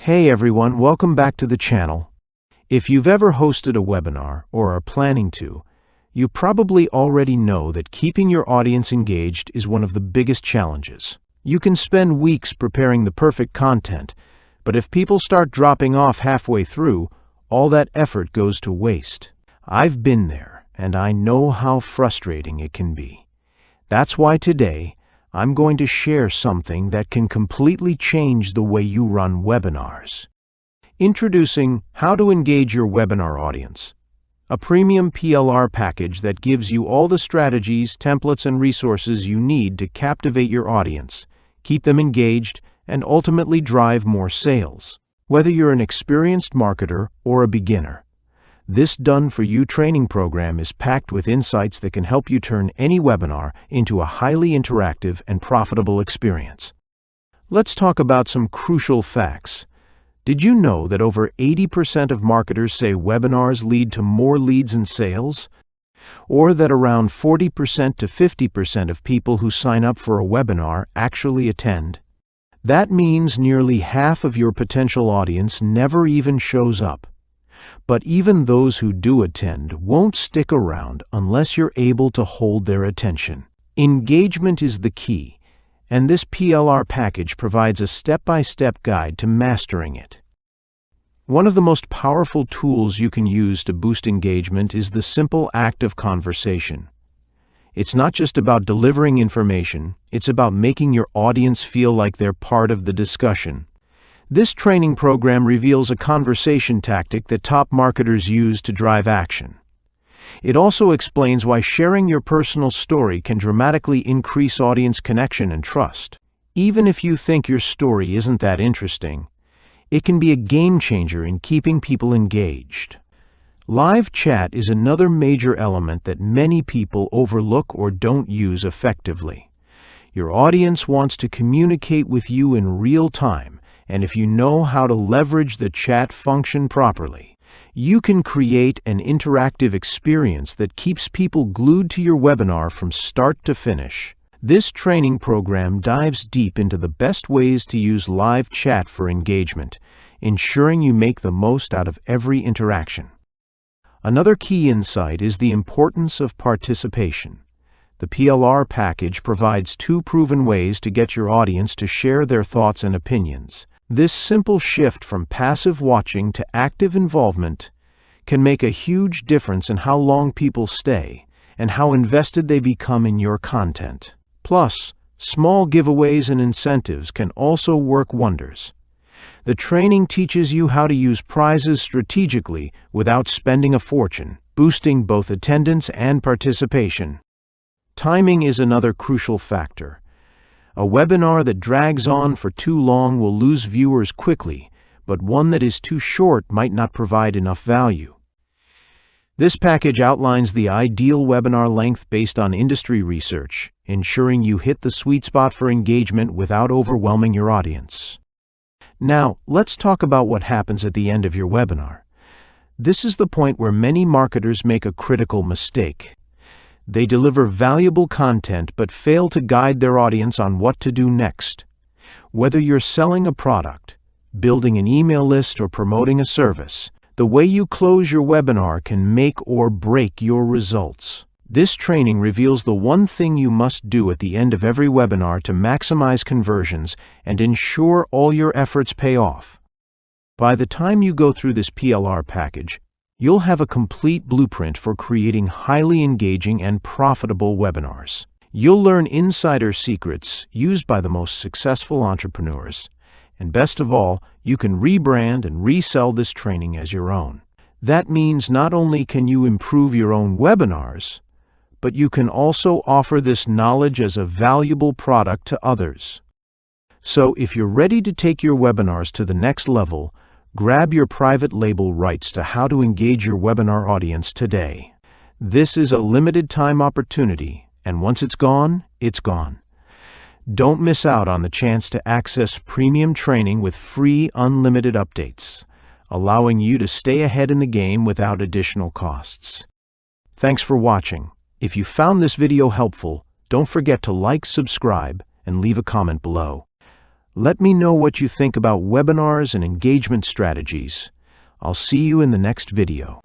Hey everyone, welcome back to the channel. If you've ever hosted a webinar or are planning to, you probably already know that keeping your audience engaged is one of the biggest challenges. You can spend weeks preparing the perfect content, but if people start dropping off halfway through, all that effort goes to waste. I've been there, and I know how frustrating it can be. That's why today, I'm going to share something that can completely change the way you run webinars. Introducing How to Engage Your Webinar Audience, a premium PLR package that gives you all the strategies, templates, and resources you need to captivate your audience, keep them engaged, and ultimately drive more sales. Whether you're an experienced marketer or a beginner, this done-for-you training program is packed with insights that can help you turn any webinar into a highly interactive and profitable experience. Let's talk about some crucial facts. Did you know that over 80% of marketers say webinars lead to more leads and sales? Or that around 40% to 50% of people who sign up for a webinar actually attend? That means nearly half of your potential audience never even shows up. But even those who do attend won't stick around unless you're able to hold their attention. Engagement is the key, and this PLR package provides a step-by-step guide to mastering it. One of the most powerful tools you can use to boost engagement is the simple act of conversation. It's not just about delivering information, it's about making your audience feel like they're part of the discussion. This training program reveals a conversation tactic that top marketers use to drive action. It also explains why sharing your personal story can dramatically increase audience connection and trust. Even if you think your story isn't that interesting, it can be a game changer in keeping people engaged. Live chat is another major element that many people overlook or don't use effectively. Your audience wants to communicate with you in real time, and if you know how to leverage the chat function properly, you can create an interactive experience that keeps people glued to your webinar from start to finish. This training program dives deep into the best ways to use live chat for engagement, ensuring you make the most out of every interaction. Another key insight is the importance of participation. The PLR package provides 2 proven ways to get your audience to share their thoughts and opinions. This simple shift from passive watching to active involvement can make a huge difference in how long people stay and how invested they become in your content. Plus, small giveaways and incentives can also work wonders. The training teaches you how to use prizes strategically without spending a fortune, boosting both attendance and participation. Timing is another crucial factor. A webinar that drags on for too long will lose viewers quickly, but one that is too short might not provide enough value. This package outlines the ideal webinar length based on industry research, ensuring you hit the sweet spot for engagement without overwhelming your audience. Now, let's talk about what happens at the end of your webinar. This is the point where many marketers make a critical mistake. They deliver valuable content but fail to guide their audience on what to do next. Whether you're selling a product, building an email list, or promoting a service, the way you close your webinar can make or break your results. This training reveals the one thing you must do at the end of every webinar to maximize conversions and ensure all your efforts pay off. By the time you go through this PLR package, you'll have a complete blueprint for creating highly engaging and profitable webinars. You'll learn insider secrets used by the most successful entrepreneurs. And best of all, you can rebrand and resell this training as your own. That means not only can you improve your own webinars, but you can also offer this knowledge as a valuable product to others. So if you're ready to take your webinars to the next level, grab your private label rights to How to Engage Your Webinar Audience today. This is a limited time opportunity, and once it's gone, it's gone. Don't miss out on the chance to access premium training with free, unlimited updates, allowing you to stay ahead in the game without additional costs. Thanks for watching. If you found this video helpful, don't forget to like, subscribe, and leave a comment below. Let me know what you think about webinars and engagement strategies. I'll see you in the next video.